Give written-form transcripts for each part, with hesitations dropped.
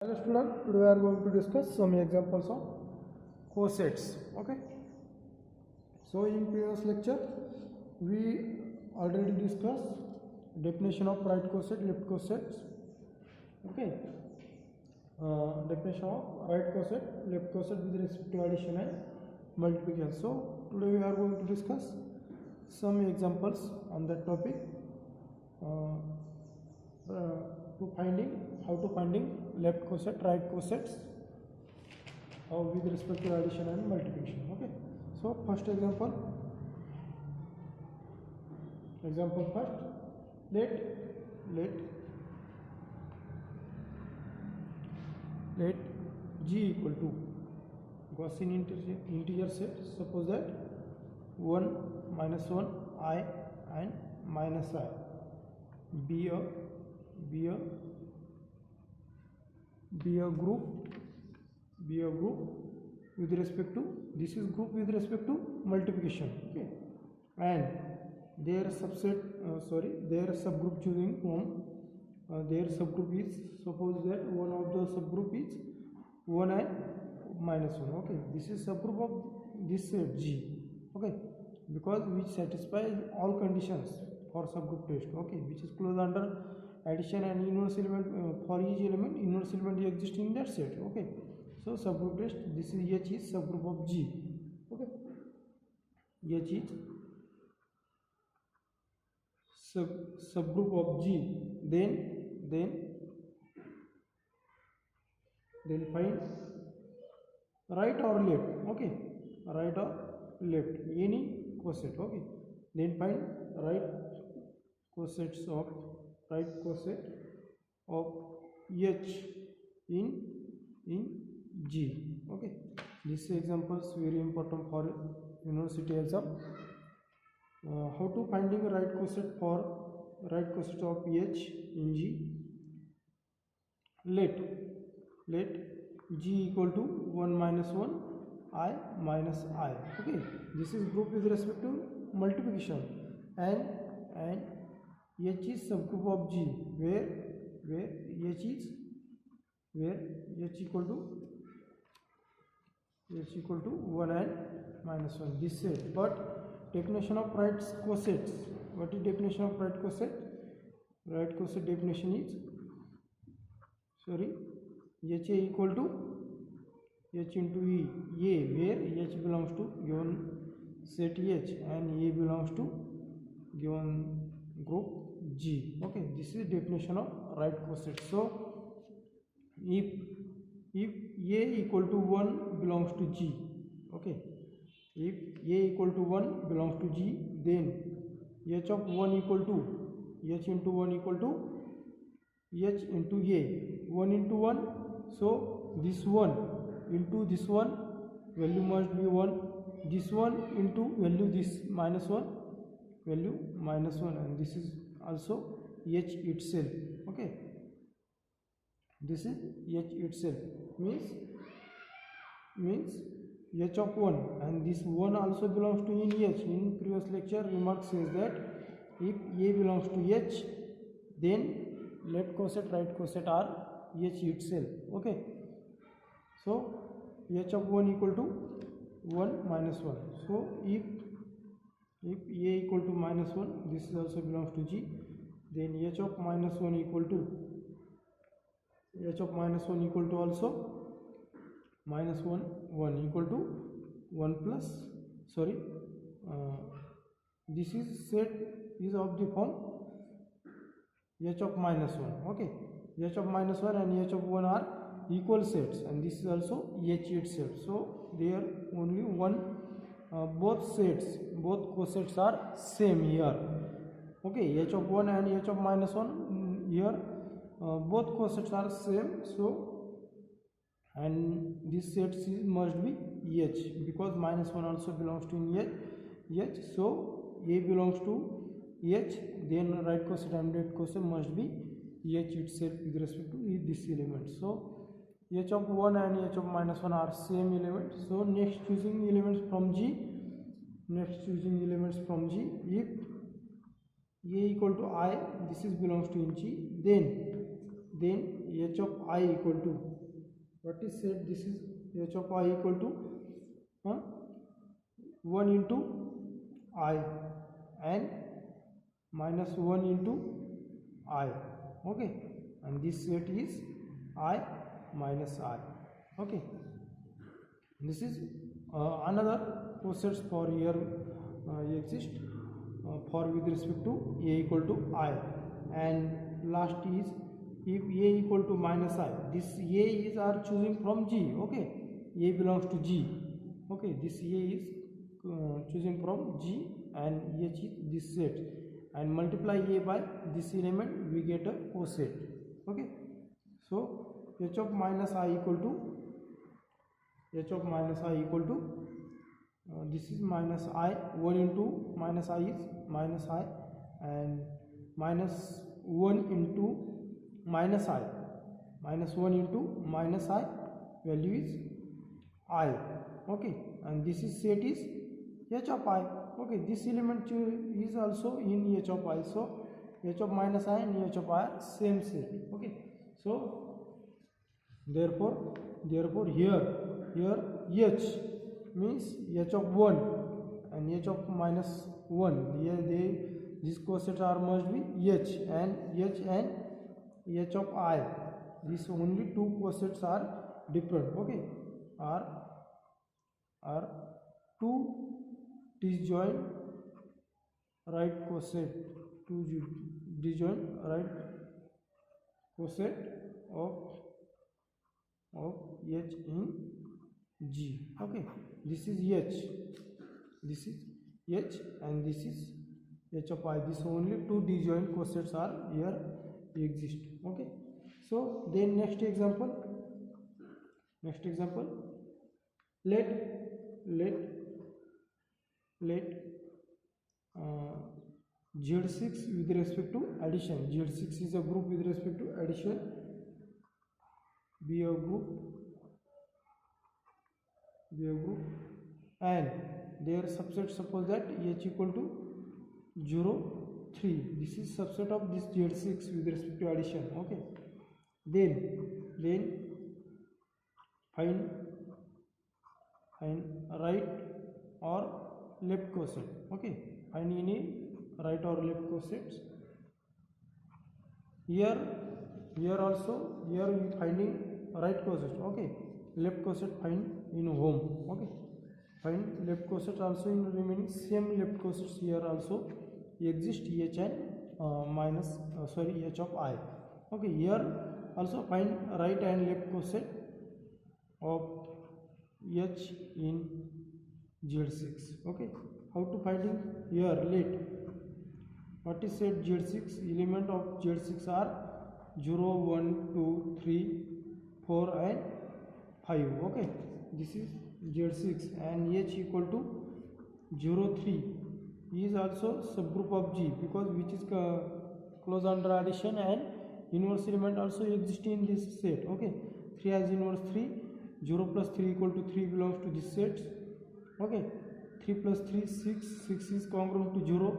Hello student, today we are going to discuss some examples of cosets. Okay. So in previous lecture we already discussed definition of right coset, left cosets. Okay. Definition of right coset, left coset with respect to addition and multiplication. So today we are going to discuss some examples on that topic. How to finding left coset, right cosets with respect to addition and multiplication. Okay. So first example first. Let g equal to Gaussian integer set. Suppose that 1 minus 1 I and minus I be a group with respect to, this is group with respect to multiplication. Okay. And their their subgroup choosing from their subgroup is, suppose that one of the subgroup is 1 and minus 1. Okay, this is subgroup of this set G. Okay, because which satisfies all conditions for subgroup test. Okay, which is closed under addition and inverse element. For each element, inverse element exists in that set. Okay, so subgroup test, this is H is subgroup of G. Okay, H is subgroup of G. Then find right or left. Okay, right or left, any coset. Okay, then find right coset of H in G. Okay, this example is very important for university exam. How to finding a right coset of H in G? Let G equal to 1 minus 1 I minus I. Okay, this is group with respect to multiplication, and H is subgroup of G where H equal to 1 and minus 1. This set. But definition of right cosets. What is definition of right coset? Right coset definition is, H equal to H into A, where H belongs to given set H and A belongs to given group G. Okay, this is definition of right coset. So if A equal to 1 belongs to G, okay, if A equal to 1 belongs to G, then H of 1 equal to H into 1 equal to H into A. 1 into 1, so this 1 into this 1 value must be 1. This 1 into value this minus 1 value minus 1, and this is also H itself. Okay, this is H itself, means H of 1, and this 1 also belongs to in H. In previous lecture remark says that if A belongs to H, then left coset, right coset are H itself. Okay, so H of 1 equal to 1 minus 1. So if A equal to minus 1, this also belongs to G, then H of minus 1 equal to also minus 1 equal to 1 plus, this is set is of the form H of minus 1. Okay, H of minus 1 and H of 1 are equal sets, and this is also H itself. So there only one, both cosets are same here. Okay, H of 1 and H of minus 1 here, both cosets are same. So, and this set must be H, because minus 1 also belongs to H. So A belongs to H, then right coset and left coset must be H itself with respect to this element. So H of 1 and H of minus 1 are same element. So next choosing elements from G. If A equal to I, this is belongs to in G, then h of I equal to, what is said, this is h of I equal to 1 into I and minus 1 into I, okay, and this set is I minus I, okay. This is another cosets for here exist for with respect to a equal to I, and last is if a equal to minus I, this a is are choosing from G, okay, a belongs to G, okay, this a is choosing from G and H is this set, and multiply a by this element, we get a coset, okay. So h of minus I equal to this is minus I, 1 into minus I is minus I, and minus 1 into minus I, minus 1 into minus I, value is I, okay, and this is set is h of I, okay, this element is also in h of I, so h of minus I and h of I are same set, okay. So therefore here h means h of 1 and h of minus 1, here these cosets are must be h and h of I, these only two cosets are different, okay, are two disjoint right coset, two disjoint right coset of h in G, okay. This is h, and this is h of I, this only two disjoint cosets are here exist, okay. So then next example, let Z6 with respect to addition, Z6 is a group with respect to addition, be a group, and their subset, suppose that h equal to 0, 3, this is subset of this Z6 with respect to addition, okay. Then find right or left coset, okay, find any right or left cosets. Here also, here we finding right coset, okay, left coset find in home, okay, find left coset also in remaining, same left cosets here also exist, h and h of I, okay. Here also find right and left coset of h in Z6, okay. How to finding here, let what is said, Z6 element of Z6 are 0, 1, 2, 3, 4 and 5, okay. This is Z6 and h equal to 0, 3 is also subgroup of G, because which is close under addition, and inverse element also exist in this set, okay. 3 has inverse 3, 0 plus 3 equal to 3 belongs to this set, okay. 3 plus 3 6 is congruent to 0,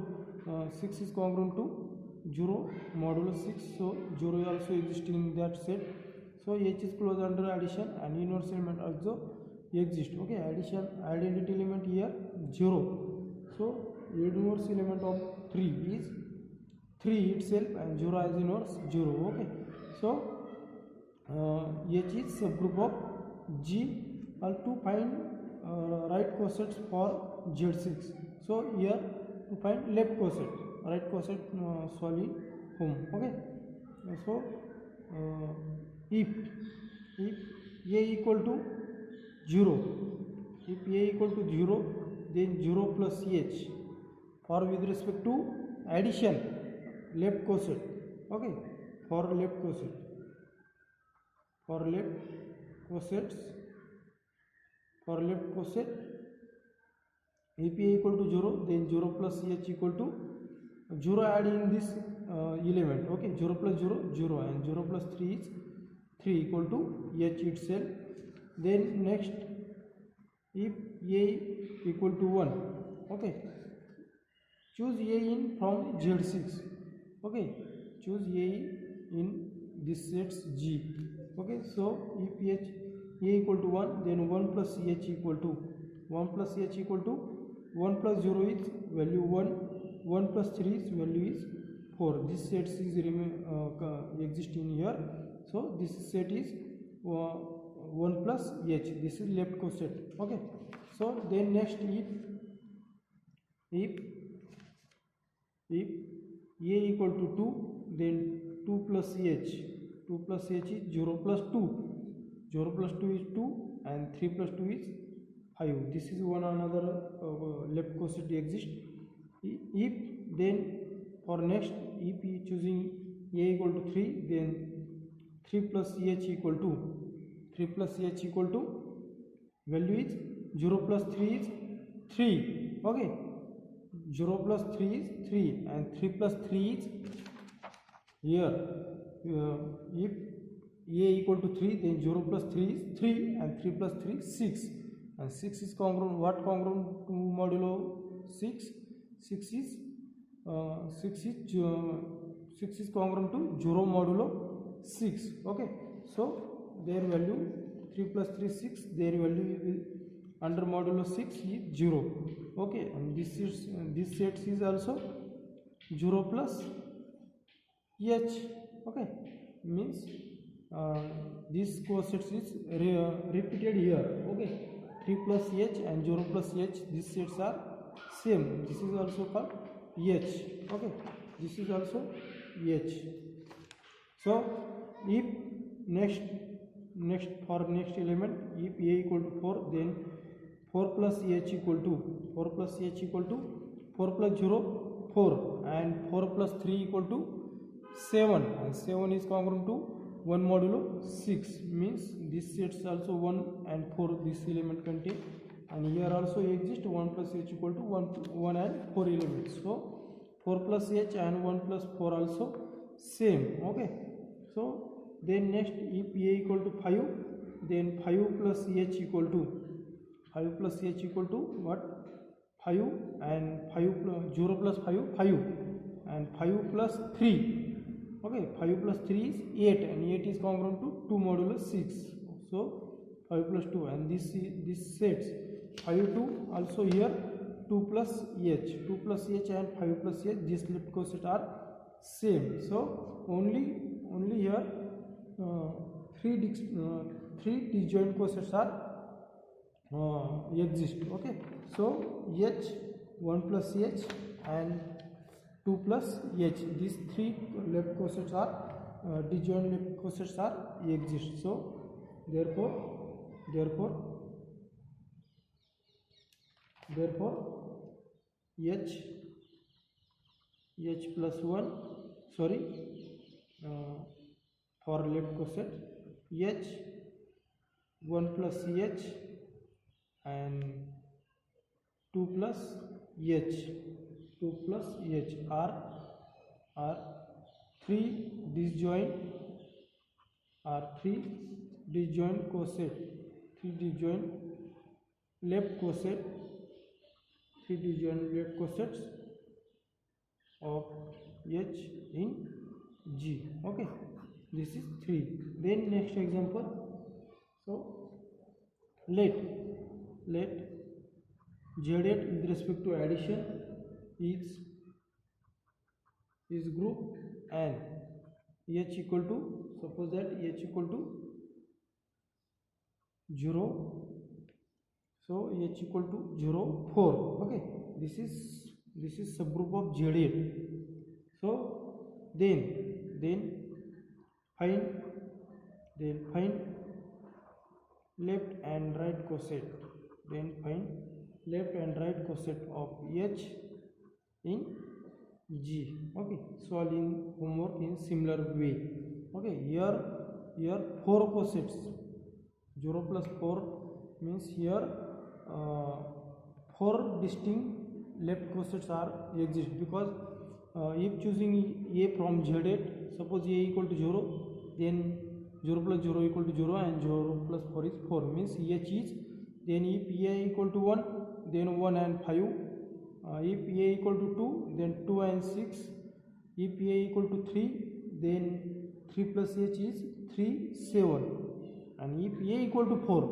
6 is congruent to 0 modulo 6, so 0 also exist in that set, so h is close under addition and inverse element also exist, okay. Addition identity element here 0, so inverse element of 3 is 3 itself and 0 as inverse 0, okay. So h is subgroup of G, or to find right cosets for Z6, so here to find left coset, right coset solve home, okay. So if a equal to 0, then 0 plus h for with respect to addition left coset, okay, for left coset, if a equal to 0, then 0 plus h equal to 0 add in this element, okay, 0 plus 0 0, and 0 plus 3 is 3 equal to h itself. Then next, if a equal to 1, okay, choose a in from Z6, okay, choose a in this sets G. Okay, so if h a equal to 1, then 1 plus h equal to 1 plus h equal to 1 plus 0 is value 1, 1 plus 3 is value is 4. This set is exist in here. So this set is 1 plus h. This is left coset. Okay. So then next, if a equal to 2, then 2 plus h. 2 plus h is 0 plus 2. 0 plus 2 is 2 and 3 plus 2 is 5. This is one another left coset exists. If then for next, if you choosing a equal to 3, then 3 plus h equal to 3 plus h equal to value is 0 plus 3 is 3. Okay, 0 plus 3 is 3 and 3 plus 3 is here. If a equal to 3, then 0 plus 3 is 3 and 3 plus 3 is 6, and 6 is congruent. What congruent to modulo 6? 6 is congruent to 0 modulo 6. Okay, so their value 3 plus 3 is 6, their value is under modulo 6 is 0. Okay, and this set is also 0 plus h. Okay, means this coset is repeated here. Okay, 3 plus h and 0 plus h, these sets are same. This is also called h. Okay, this is also h. So if next for next element, if a equal to 4, then 4 plus h equal to 4 plus h equal to 4 plus 0 4 and 4 plus 3 equal to 7, and 7 is congruent to 1 modulo 6, means this sets also 1 and 4 this element contain, and here also exist 1 plus h equal to 1 and 4 elements. So 4 plus h and 1 plus 4 also same. Okay, so then next, if a equal to 5, then 5 plus h equal to 5 plus h equal to what? 5 and 5 plus 0 plus 5 5 and 5 plus 3. Okay, 5 plus 3 is 8 and 8 is congruent to 2 modulo 6. So 5 plus 2, and this sets 5 2 also here 2 plus h. 2 plus h and 5 plus h, these left coset are same. So only here three disjoint cosets are exist. Okay, so h, 1 plus h and 2 plus h, these three left cosets are disjoint left cosets are exist. So therefore h plus 1, sorry, for left coset, h 1 plus h and 2 plus h are three disjoint coset, three disjoint left cosets of h in G. Okay, this is 3. Then next example. So let Z8 with respect to addition is group and h equal to, suppose that h equal to 0, so h equal to 0 4. Okay, this is subgroup of Z8. So then find left and right coset, then find left and right coset of h in G. Okay, solve in homework in similar way. Okay, here 4 cosets, 0 plus 4 means here 4 distinct left cosets are exist, because if choosing a from Z8, suppose a equal to 0, then 0 plus 0 equal to 0 and 0 plus 4 is 4, means h is, then if a equal to 1, then 1 and 5, if a equal to 2, then 2 and 6, if a equal to 3, then 3 plus h is 3 7, and if a equal to 4,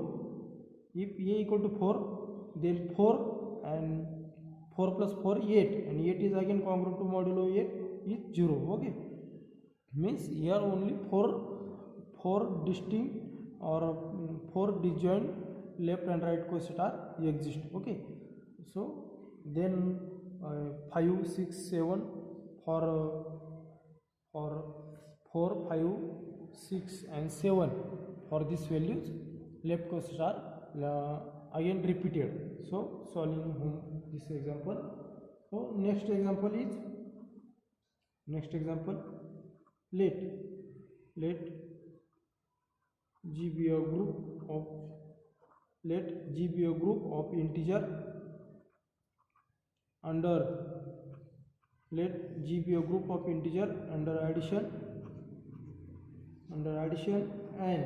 if a equal to 4, then 4 and 4 plus 4 8, and 8 is again congruent to modulo 8 is 0. Okay, means here only four distinct or four disjoint left and right coset are exist. Okay, so then 5 6 7 for 4 5 6 and 7, for these values left coset are again repeated. So solving this example. So next example, let G be a group of integer under addition, and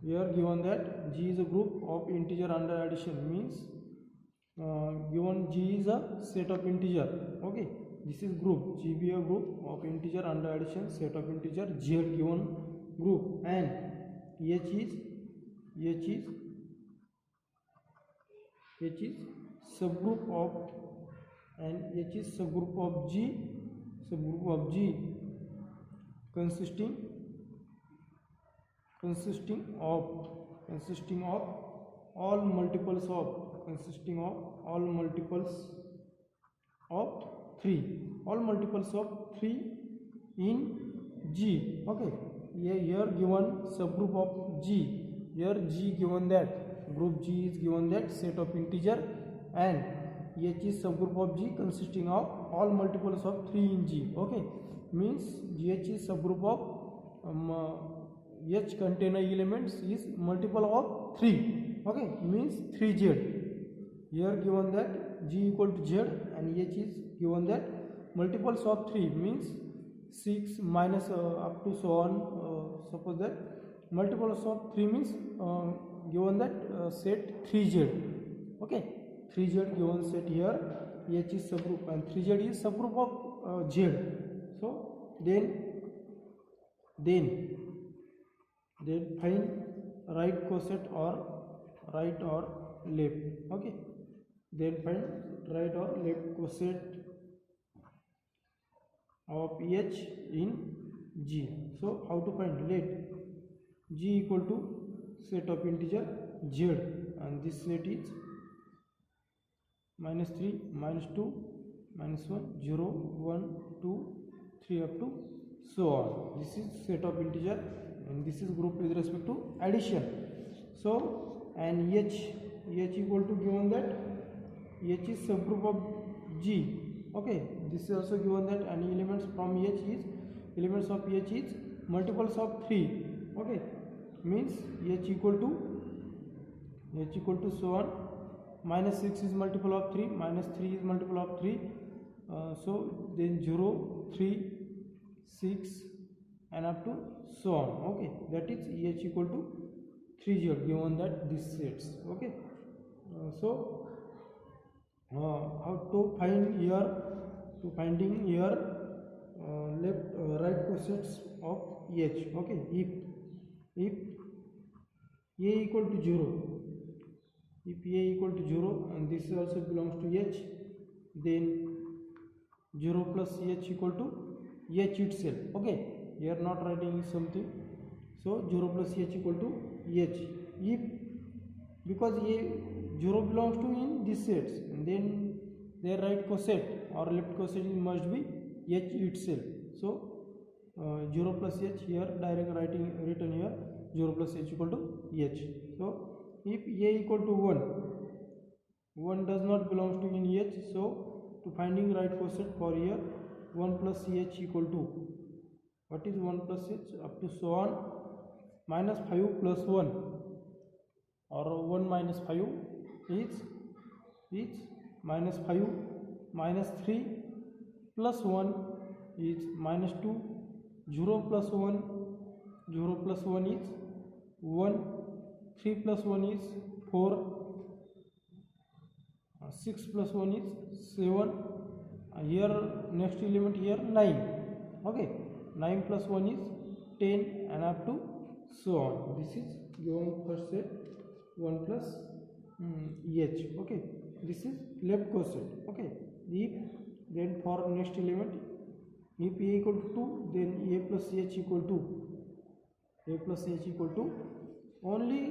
we are given that G is a group of integer under addition, means given G is a set of integer. Okay, this is group. G be a group of integer under addition, set of integer, Z given group, and H is subgroup of G consisting of all multiples of 3 in G. Okay, here given subgroup of G, here G given that group G is given that set of integer, and H is subgroup of G consisting of all multiples of 3 in G. Okay, means H is subgroup of H container elements is multiple of 3. Okay, means 3Z. Here given that G equal to Z, and H is given that multiples of 3, means 6 minus up to so on. Suppose that multiples of 3 means given that set 3Z. Okay, 3Z given set here. H is subgroup and 3Z is subgroup of Z. So then find right coset or right or left. Okay, then find right or left coset of H in G. So how to find? Let G equal to set of integer Z, and this set is -3, -2, -1, 0, 1, 2, 3 up to so on. This is set of integer, and this is group with respect to addition. So, and H equal to given that H is subgroup of G. Okay, this is also given that any elements from H is multiples of 3. Okay, means H equal to so on. -6 is multiple of 3, -3 is multiple of 3. So then 0, 3, 6 and up to so on. Okay, that is H equal to 3Z given that this sets. Okay, so how to find here? To finding here left right cosets of H. Okay, if A equal to 0, and this also belongs to H, then 0 plus H equal to H itself. Okay, here not writing something, so 0 plus H equal to H. If because A 0 belongs to in this sets, and then their right coset or left coset must be H itself. So 0 plus H here direct written here 0 plus H equal to H. So if A equal to 1 does not belongs to in H, so to finding right coset for here 1 plus H equal to, what is 1 plus H up to so on, -5 plus 1 or 1 minus 5 is -5, -3 plus 1 is -2, 0 plus 1 is 1, 3 plus 1 is 4, 6 plus 1 is 7, here next element here 9. Okay, 9 plus 1 is 10 and up to so on. This is given first set 1 plus h. Okay, this is left coset. Okay, if then for next element, if a equal to 2, then a plus h equal to only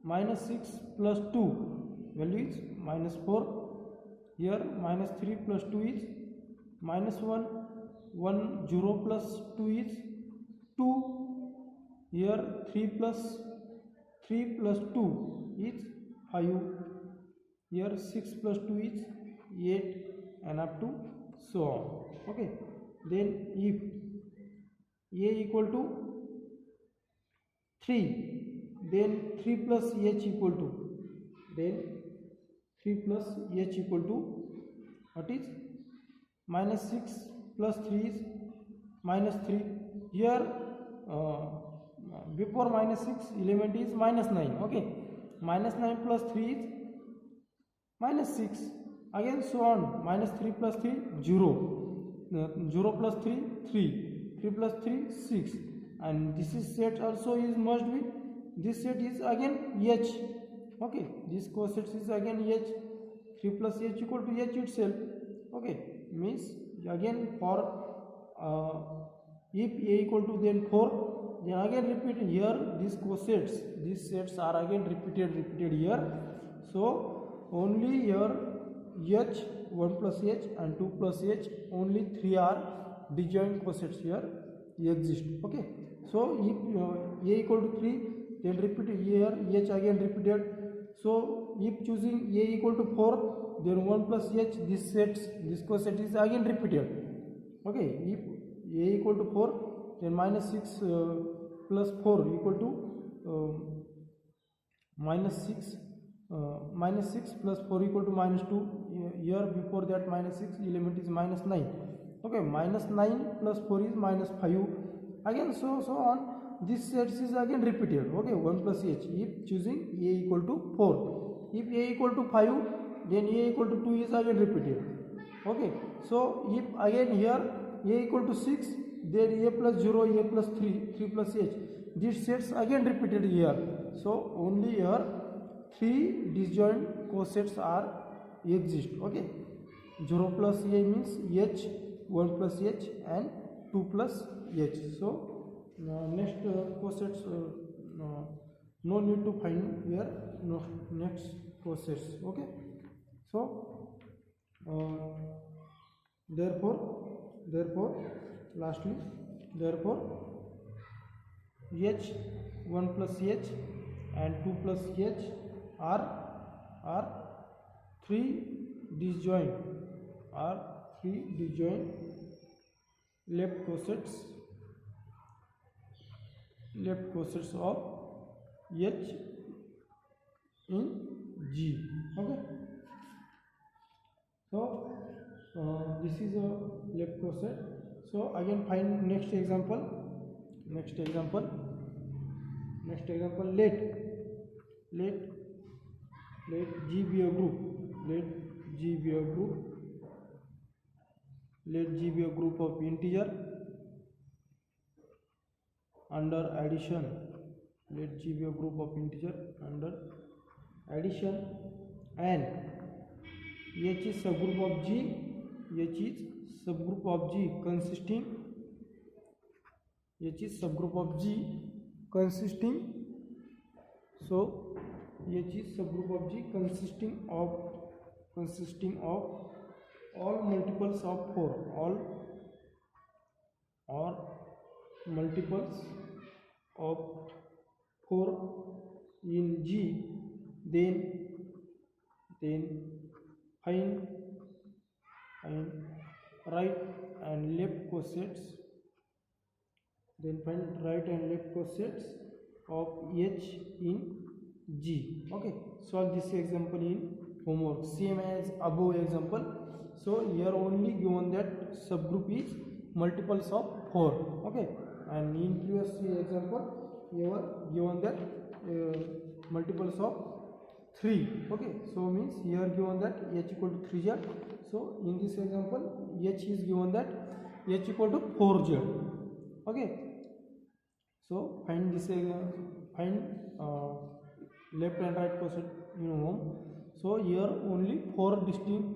minus 6 plus 2 value is minus 4. Here minus 3 plus 2 is minus 1. 0 plus 2 is 2. Here 3 plus 2 is 5. Here 6 plus 2 is 8 and up to so on. Okay, then if a equal to 3, then 3 plus h equal to, what is minus 6 plus 3 is minus 3. Here before minus 6 element is minus 9. Okay, minus 9 plus 3 is minus 6. Again so on, minus 3 plus 3 0. 0 plus 3 3. 3 plus 3 6. And this is set also is must be, this set is again h. Okay, this coset is again h. 3 plus h equal to h itself. Okay, means again for if a equal to then 4, then again repeat here these cosets, these sets are again repeated here. So only here h, 1 plus h and 2 plus h, only 3 are disjoint cosets here exist. Okay, so if a equal to 3, then repeat here h again repeated. So if choosing a equal to 4, then 1 plus h, this coset is again repeated. Okay, if a equal to 4, then minus 6 plus 4 equal to minus 6. Minus 6 plus 4 equal to minus 2. Here before that minus 6 element is minus 9. Okay, minus 9 plus 4 is minus 5. Again so on, this set is again repeated. Okay, 1 plus h if choosing a equal to 4. If a equal to 5, then a equal to 2 is again repeated. Okay, so if again here a equal to 6, then a plus 0, a plus 3 plus h, these sets again repeated here. So only here 3 disjoint cosets are exist. Okay, 0 plus a means h, 1 plus h and 2 plus h. So next cosets no need to find here. No, next cosets. Okay, so therefore lastly, therefore h, 1 plus h and 2 plus h are 3 disjoint, left cosets of h in G. Okay, so this is a left coset. So again find next example. Let G be a group. Let G be a group of integer under addition. Let G be a group of integer under addition, and H is subgroup of G. H is subgroup of G consisting. So H is subgroup of G consisting of all multiples of 4. All multiples of 4 in G. Then find right and left cosets. Then find right and left cosets of H in G. Okay, solve this example in homework same as above example. So here only given that subgroup is multiples of 4. Okay, and in previous example here given that multiples of 3. Okay, so means here given that h equal to 3z. So in this example h is given that h equal to 4z. Okay, so find this find left and right coset in ohm. So here only four distinct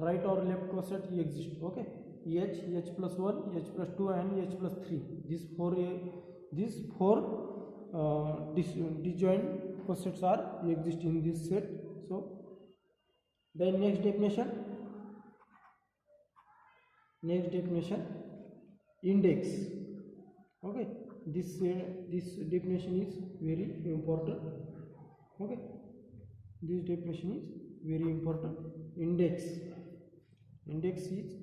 right or left coset exist. Okay, h plus 1, h plus 2 and h plus 3. These four disjoint cosets are exist in this set. So then next definition, index. Okay, this definition is very important. Okay, this definition is very important. Index is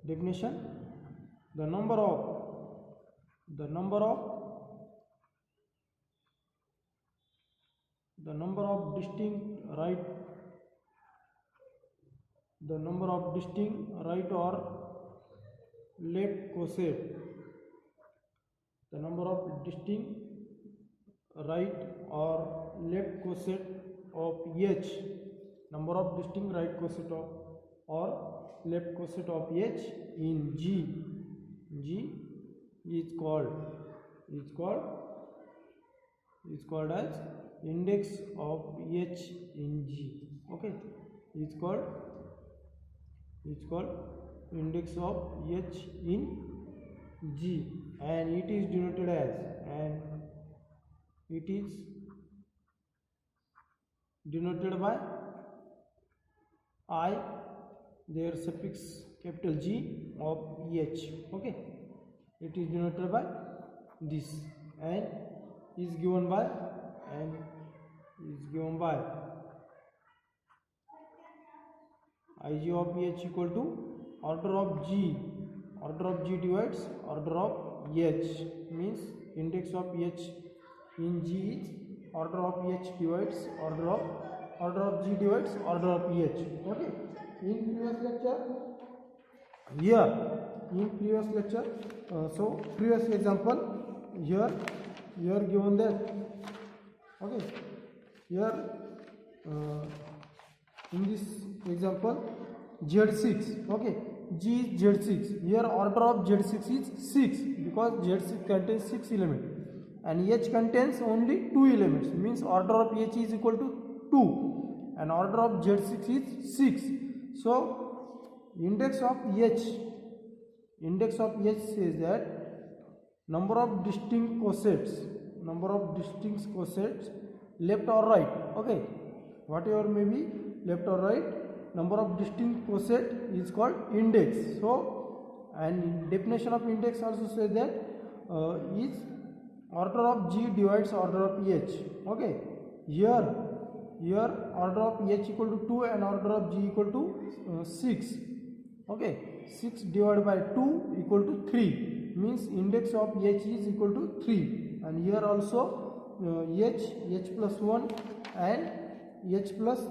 definition: the number of distinct right or left coset, the number of distinct right or left coset of H, number of distinct right coset of or left coset of H in G is called as index of H in G. Okay, it's called index of H in G, and it is denoted by I, their suffix capital G of H. Okay, it is denoted by this and is given by Ig of H equal to order of G divides order of H, means index of H in G is order of H divides order of G divides order of H. Okay, in previous lecture, so previous example here given that. Okay, here in this example Z6. Okay, G is Z6. Here order of Z6 is 6 because Z6 contains 6 elements and H contains only 2 elements, means order of H is equal to 2 and order of Z6 is 6. So index of H says that number of distinct cosets left or right. Okay, whatever may be left or right, number of distinct coset is called index. So, and definition of index also says that is order of G divides order of H. Okay, here order of H equal to 2 and order of G equal to 6. Okay, 6 divided by 2 equal to 3, means index of H is equal to 3. And here also H plus 1 and H plus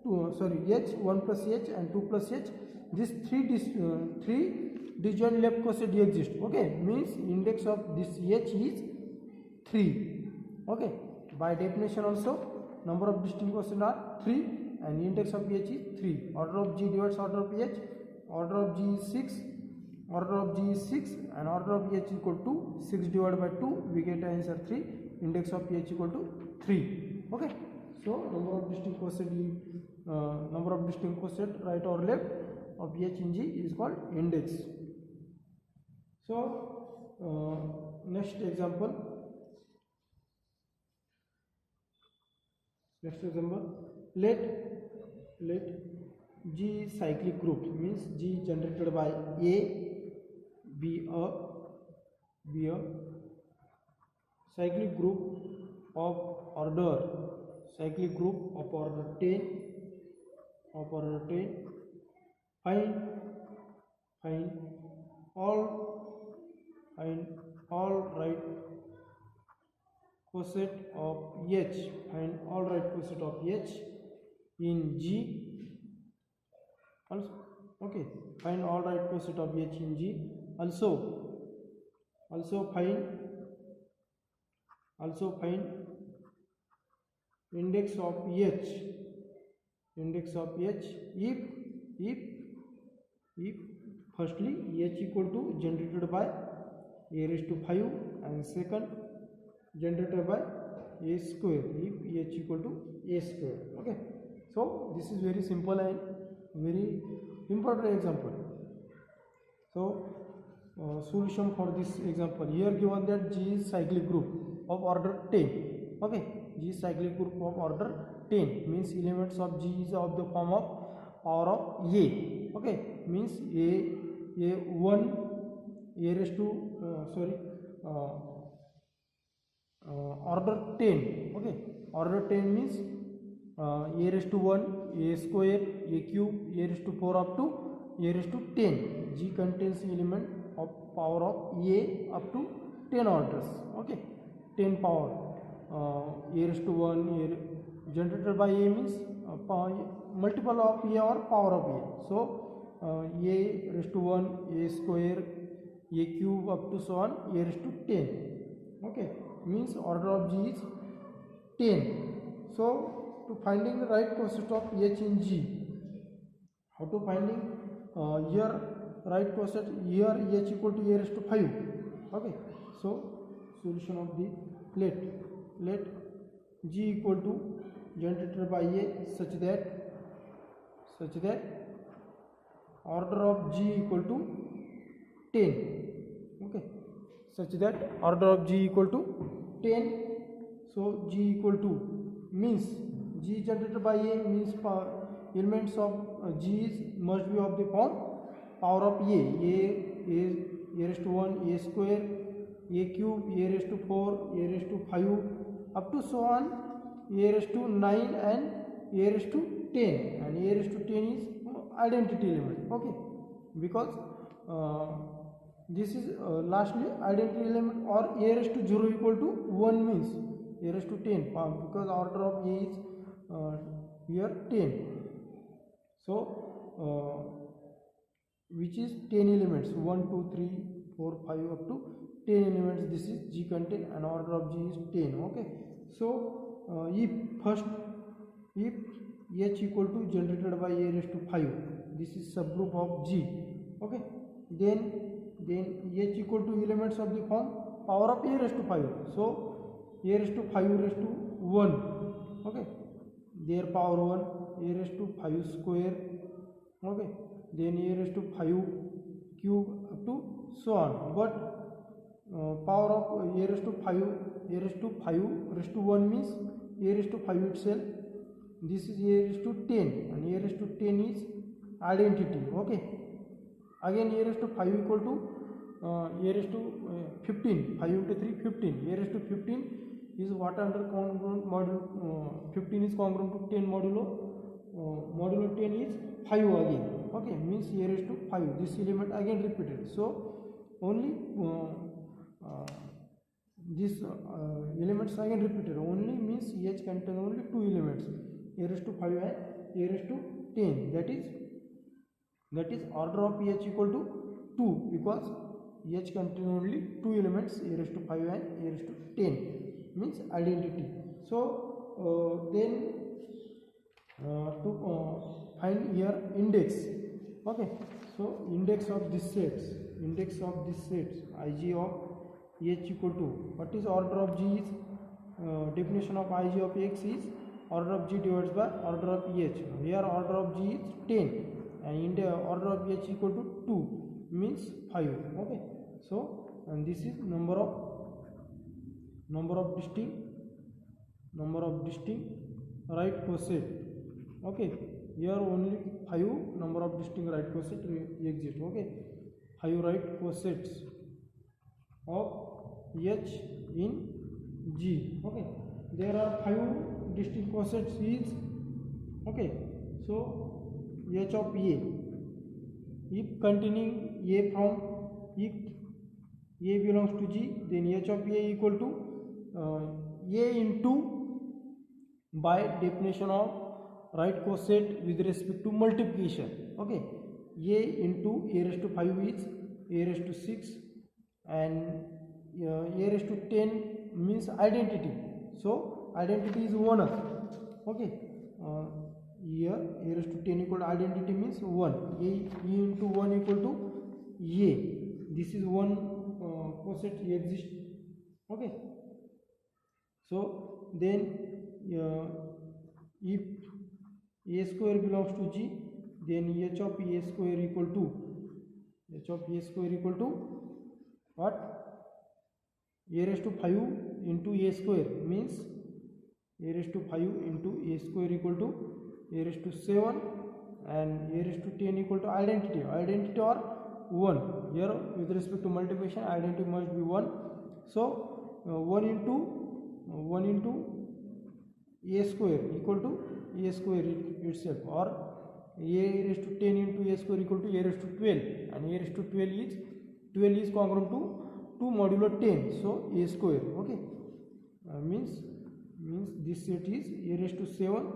2, H 1 plus H and 2 plus H, these three disjoint left coset exist. Okay, means index of this H is 3. Okay, by definition also number of distinct cosets are 3 and index of H is 3. Order of G divides order of H, order of G is 6, and order of H equal to 6 divided by 2, we get answer 3. Index of H equal to 3. Okay, so number of distinct coset right or left of H in G is called index. So next example, let G cyclic group, means G generated by A be a cyclic group of order 10 find all right coset of H, in G also. Okay, find all right coset of H in G. Also find index of H if firstly h equal to generated by a raised to 5 and second generated by a square if h equal to a square. Okay, so this is very simple and very important example. So solution for this example, here given that G is cyclic group of order 10. Okay, G is cyclic group of order 10 means elements of G is of the form of power of A. Okay, means a1 a raised to order 10. Okay, order 10 means a raised to 1, a square, a cube, a raised to 4 up to a raised to 10. G contains element of power of a up to 10 orders. Okay, 10 power a raised to 1 generated by a means multiple of a or power of a. So a raised to 1, a square, a cube up to so on a raised to 10. Okay, means order of G is 10. So to finding the right quotient of H in G, how to finding here right quotient, here H equal to a raised to 5. Okay, so solution of the let G equal to generated by A such that order of G equal to 10. Okay, such that order of G equal to 10. So G equal to means G generated by A means elements of G is must be of the form power of A raised to 1, a square, a cube, a raised to 4, a raised to 5 up to so on a raised to 9 and a raised to 10, and a raised to 10 is identity element. Okay, because this is lastly identity element, or a raised to 0 equal to 1 means a raised to 10 because order of A is here 10. So which is 10 elements, 1 2 3 4 5 up to 10 elements. This is G contain and order of G is 10. Okay, so if H equal to generated by a raised to 5, this is subgroup of G. Okay, then H equal to elements of the form power of a raised to 5. So a raised to 5 raised to 1. Okay, their power 1, a raised to 5 square. Okay, then a raised to 5 cube up to so on. But power of a raised to 5 raised to 1 means a raised to 5 itself. This is a raised to 10 and a raised to 10 is identity. Okay, again a raised to 5 equal to a raised to 15, 5 into 3 15, a raised to 15 is what under congruent modulo 15 is congruent to 10 modulo 10 is 5 again. Okay, means a raised to 5, this element again repeated. So only this elements again repeated, only means H contains only 2 elements, a raised to 5 and a raised to 10. That is order of H equal to 2 because H contains only 2 elements, a raised to 5 and a raised to 10 means identity. So then to find here index. Okay, so index of this sets Ig of H equal to, what is order of G is definition of Ig of X is order of G divided by order of H. Here order of G is 10 and order of H equal to 2 means 5. Okay, so and this is number of distinct right coset. Okay, here only 5 number of distinct right coset exist. Okay, 5 right cosets of H in G. Okay, there are 5 distinct cosets is. Okay, so H of A, if containing A from, if A belongs to G, then H of A equal to A into, by definition of right coset with respect to multiplication. Okay, A into a raised to 5 is a raised to 6 and a raised to 10 means identity. So identity is 1. Okay, here a raised to 10 equal to identity means 1. A into 1 equal to A. This is one coset exists. Okay. So then if A square belongs to G, then H of A square equal to what? A raised to 5 into A square means A raised to 5 into A square equal to A raised to 7 and A raised to 10 equal to identity or 1. Here with respect to multiplication, identity must be 1. So 1 into A square equal to A square itself, or A raised to 10 into A square equal to A raised to 12, and A raised to 12 is congruent to 2 modulo 10, so A square. Okay, means this set is A raised to 7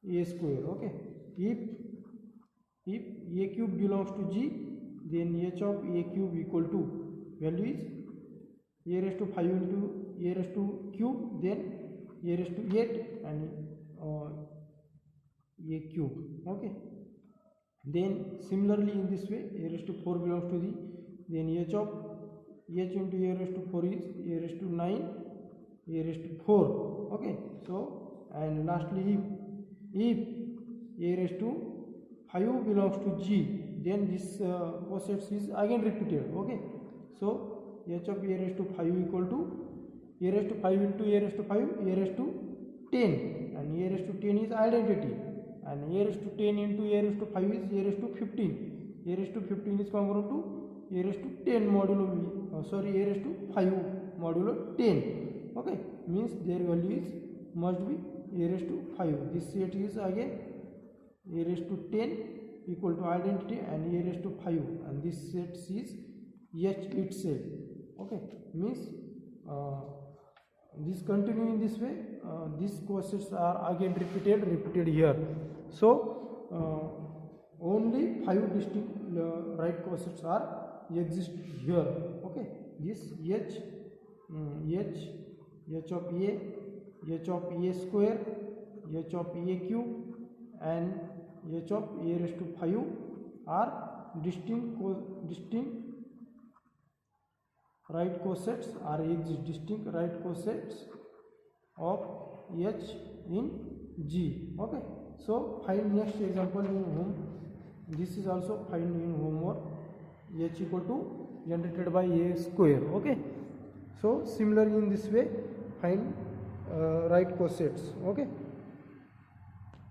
A square. Okay, if A cube belongs to G, then H of A cube equal to value is A raised to 5 into A raised to cube, then A raised to 8 and A cube. Okay, then similarly in this way A raised to 4 belongs to the, then H of H into A raised to 4 is A raised to 9 A raised to 4. Okay, so and lastly if A raised to 5 belongs to G, then this cosets is again repeated. Okay, so H of A raised to 5 equal to A raised to 5 into A raised to 5 A raised to 10, and A raised to 10 is identity, and A raised to 10 into A raised to 5 is A raised to 15. A raised to 15 is congruent to A raised to 10 modulo A raised to 5 modulo 10. Okay, means their value is must be A raised to 5. This set is again A raised to 10 equal to identity and A raised to 5, and this set is H itself. Okay, means this continue in this way. These cosets are again repeated here. So only 5 distinct right cosets are exist here. Okay, this H of A, H of A square, H of A cube, and H of A raised to 5 are distinct right cosets are exist, distinct right cosets of H in G. Okay, so find next example in home. This is also find in homework. H equal to generated by A square. Okay, so similarly in this way find right cosets. Okay.